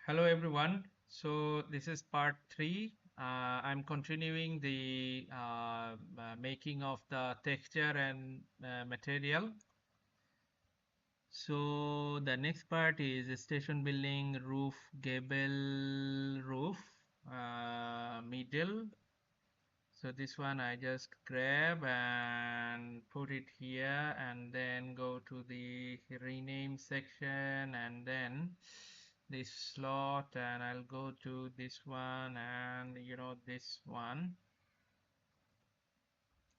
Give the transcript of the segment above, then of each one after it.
Hello everyone. So this is part 3. I'm continuing the making of the texture and material. So the next part is station building, roof, gable roof, middle. So this one I just grab and put it here and then go to the rename section and then this slot, and I'll go to this one and this one.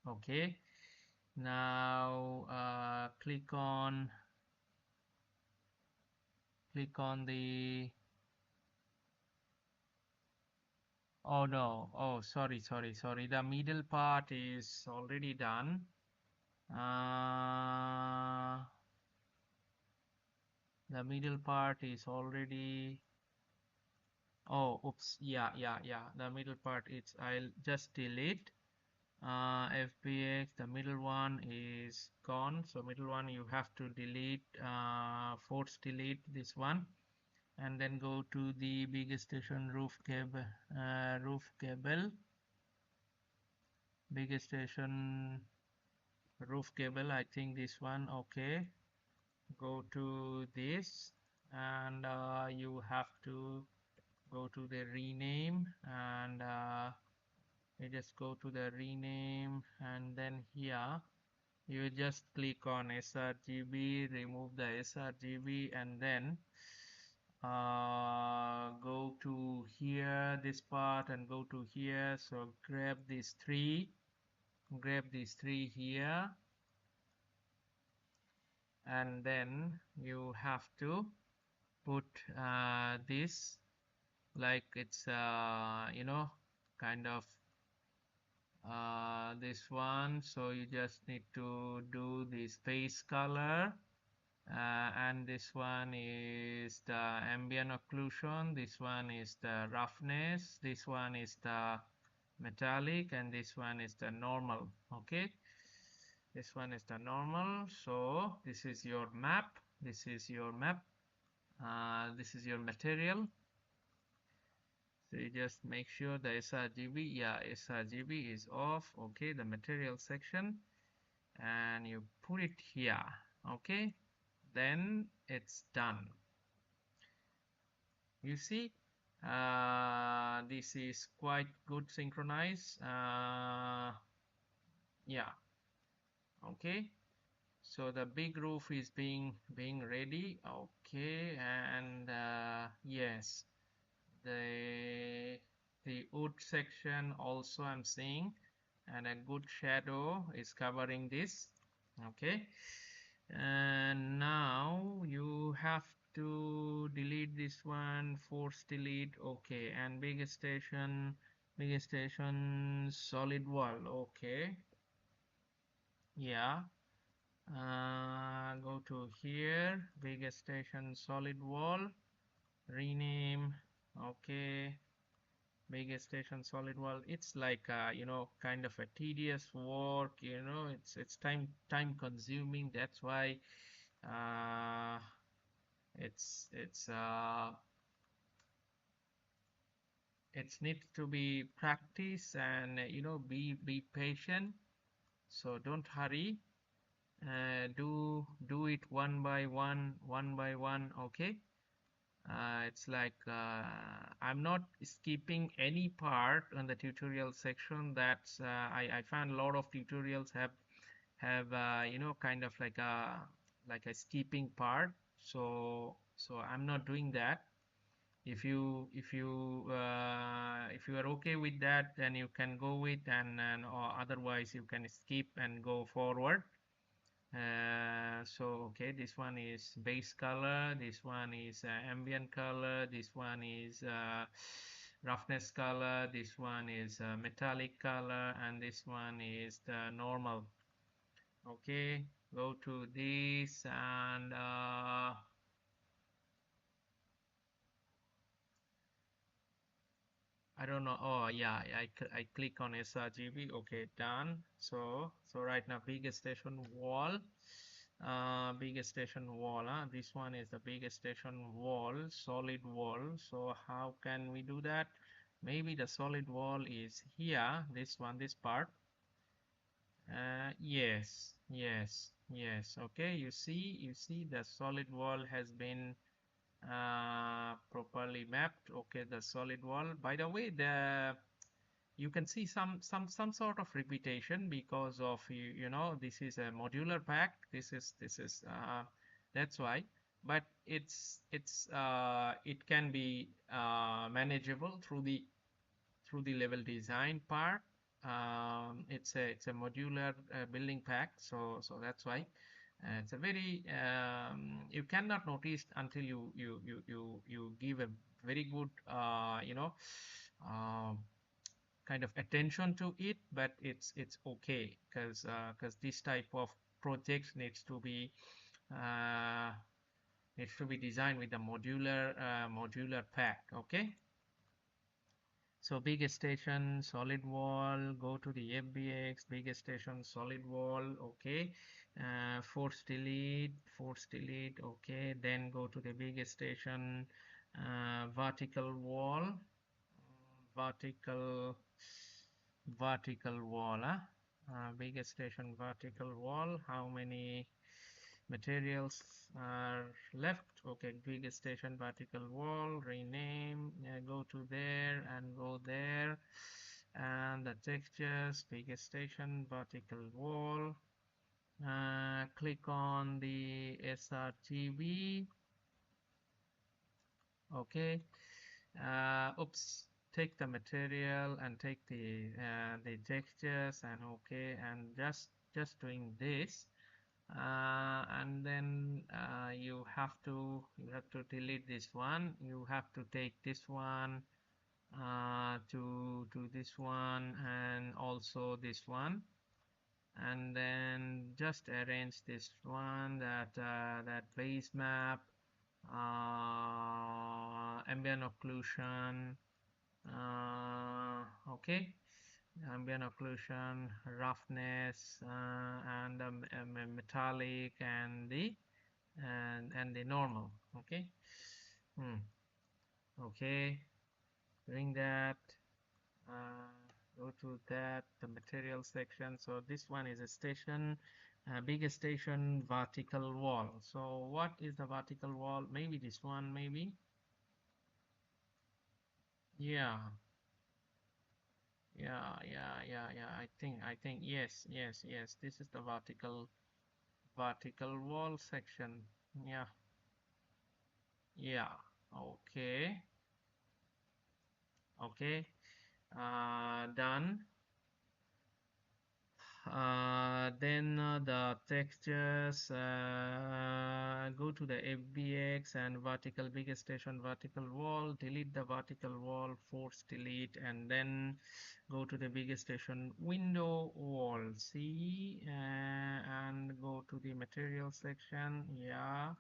Okay, now click on the, oh no, oh sorry, the middle part is already done. The middle part is already, oh oops, yeah, the middle part, it's, I'll just delete fbx. The middle one is gone, so middle one you have to delete, force delete this one, and then go to the big station roof cable, big station roof cable, I think this one. Okay, go to this, and you have to go to the rename, and you just go to the rename, and then here you just click on sRGB, remove the sRGB, and then go to here, this part, and go to here. So grab these three here, and then you have to put this like it's kind of this one. So you just need to do the space color, and this one is the ambient occlusion, this one is the roughness, this one is the metallic, and this one is the normal. Okay, this one is the normal. So this is your map, this is your map, this is your material. So you just make sure the sRGB, yeah, sRGB is off. Okay, the material section, and you put it here. Okay, then it's done. You see, this is quite good synchronized. Yeah, okay, so the big roof is being ready. Okay, and yes, the wood section also I'm seeing, and a good shadow is covering this. Okay, and now you have to delete this one, force delete. Okay, and big station solid wall. Okay, yeah, go to here, big station solid wall, rename. Okay, big station solid wall. It's like kind of a tedious work, it's time consuming. That's why uh, it's needs to be practice, and be patient. So don't hurry, do it one by one. Okay, it's like I'm not skipping any part on the tutorial section. That's I found a lot of tutorials have kind of like a skipping part. So I'm not doing that. If you are okay with that, then you can go with, and or otherwise you can skip and go forward. So okay, this one is base color, this one is ambient color, this one is roughness color, this one is metallic color, and this one is the normal. Okay, go to this, and I don't know. Oh yeah, I click on sRGB. Okay, done. So right now big station wall. Biggest station wall. This one is the biggest station wall, solid wall. So how can we do that? Maybe the solid wall is here, this one, this part. Yes, yes, yes. Okay, you see the solid wall has been properly mapped. Okay, the solid wall. By the way, you can see some sort of repetition because of you know, this is a modular pack. This is that's why. But it can be manageable through the level design part. It's a modular building pack, so that's why it's a very you cannot notice until you give a very good you know, uh, kind of attention to it. But it's okay, because this type of project uh, needs to be designed with a modular pack. Okay. So biggest station, solid wall, go to the FBX, biggest station, solid wall, okay. Force delete, okay. Then go to the biggest station, vertical wall, vertical, vertical wall, biggest station, vertical wall. How many materials are left? Okay, biggest station, vertical wall, rename, go to there and go there. And the textures, biggest station, vertical wall, click on the sRGB. Okay. Oops, take the material and take the textures, and okay, and just doing this. And then you have to delete this one. You have to take this one to this one, and also this one, and then just arrange this one, that base map, ambient occlusion, okay, ambient occlusion, roughness, and metallic, and the normal. Okay. Okay, doing that. Go to that, the material section. So this one is a station, biggest station, vertical wall. So what is the vertical wall? Maybe this one, maybe. Yeah, yeah. I think yes. This is the vertical wall section. Yeah, yeah. Okay, okay. Done. Then the textures, go to the FBX and vertical biggest station, vertical wall, delete the vertical wall, force delete, and then go to the biggest station window wall, see, and go to the material section. Yeah,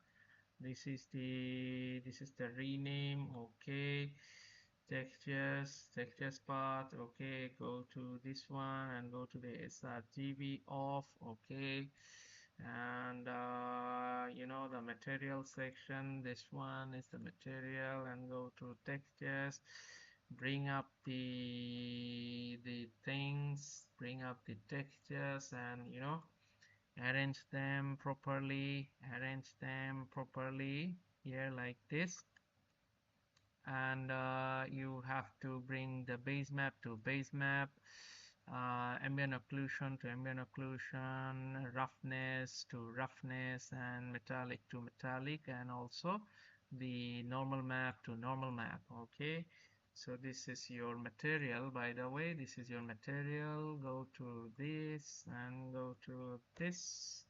this is the rename. Okay, textures part. Okay, go to this one and go to the sRGB off. Okay, and you know, the material section, this one is the material, and go to textures, bring up the things, bring up the textures, and you know, arrange them properly here like this. And you have to bring the base map to base map, ambient occlusion to ambient occlusion, roughness to roughness, and metallic to metallic, and also the normal map to normal map. Okay, so this is your material. By the way, this is your material. Go to this and go to this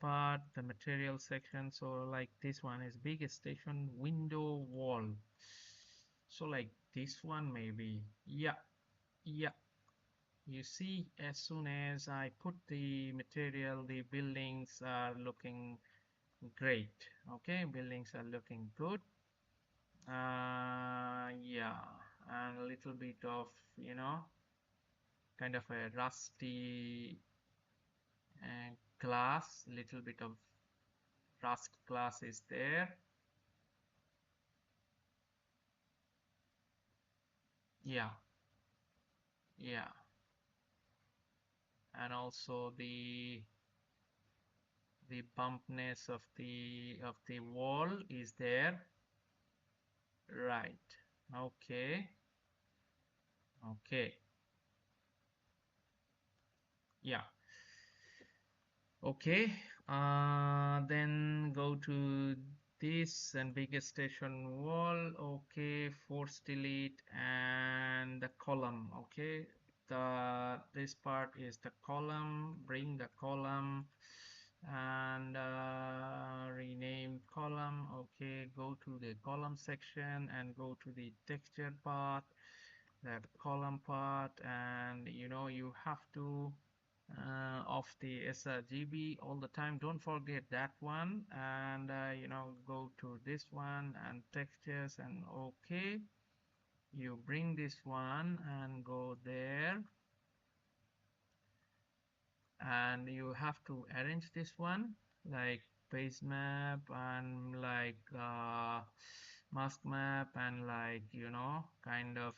part, the material section. So like this one is biggest station, window wall. So like this one maybe. Yeah. You see, as soon as I put the material, the buildings are looking great. Okay, buildings are looking good. Yeah, and a little bit of, you know, kind of a rusty glass, little bit of Rust class is there. Yeah, yeah, and also the bumpness of the wall is there. Right. Okay. Okay. Yeah. Okay. Then go to this and biggest station wall. Okay. Force delete and the column. Okay. This part is the column. Bring the column and rename column. Okay. Go to the column section and go to the texture part, the column part, and you have to of the sRGB all the time. Don't forget that one, and go to this one and textures and okay. You bring this one and go there, and you have to arrange this one like base map and like mask map and like kind of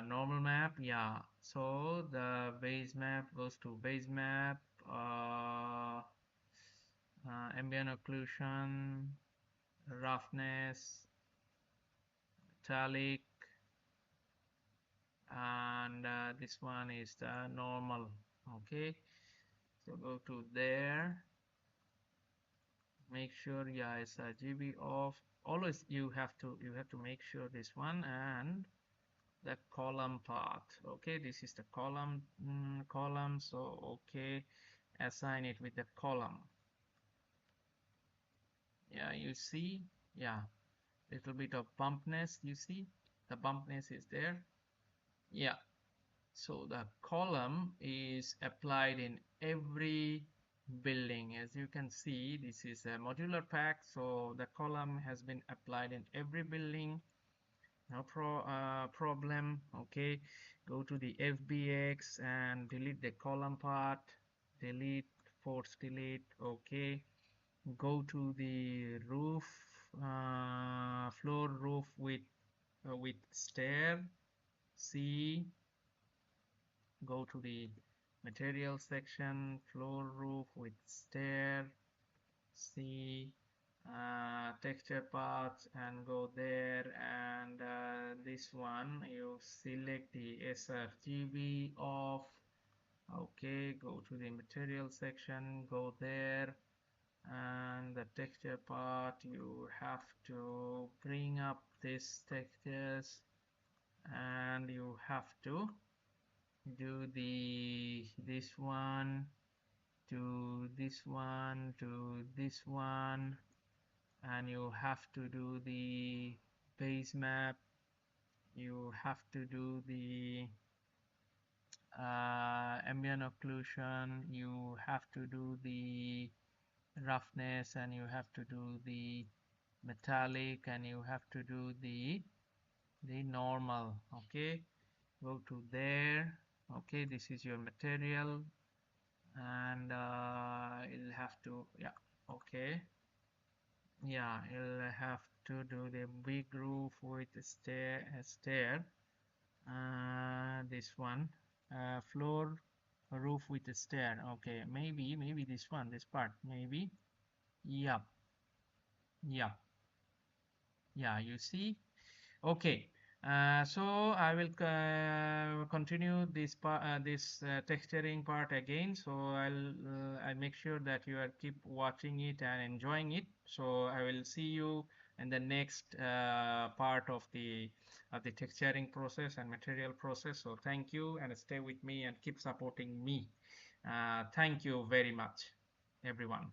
normal map. Yeah, so the base map goes to base map, ambient occlusion, roughness, metallic, and this one is the normal. Okay, so go to there, make sure, yeah, it's a GB off. Always you have to make sure this one and the column part. Okay, this is the column, so okay, assign it with the column. Yeah, you see, yeah, little bit of bumpness, you see the bumpness is there. Yeah, so the column is applied in every building. As you can see, this is a modular pack, so the column has been applied in every building. No problem. Okay, go to the FBX and delete the column part, delete, force delete. Okay, go to the roof, floor roof with stair. C, go to the material section, floor roof with stair. C, texture paths and go there, and this one you select the sRGB off. Okay, go to the material section, go there, and the texture part you have to bring up these textures, and you have to do this one to this one to this one, and you have to do the base map, you have to do the ambient occlusion, you have to do the roughness, and you have to do the metallic, and you have to do the normal. Okay, go to there. Okay, this is your material, and you'll have to, yeah, okay, yeah, you'll have to do the big roof with stair, this one, floor roof with a stair. Okay, maybe this one, this part, maybe. Yep, yep, yeah, you see. Okay, so I will continue this part, this texturing part again. So I'll make sure that you are keep watching it and enjoying it. So I will see you in the next part of the texturing process and material process. So thank you, and stay with me and keep supporting me. Thank you very much, everyone.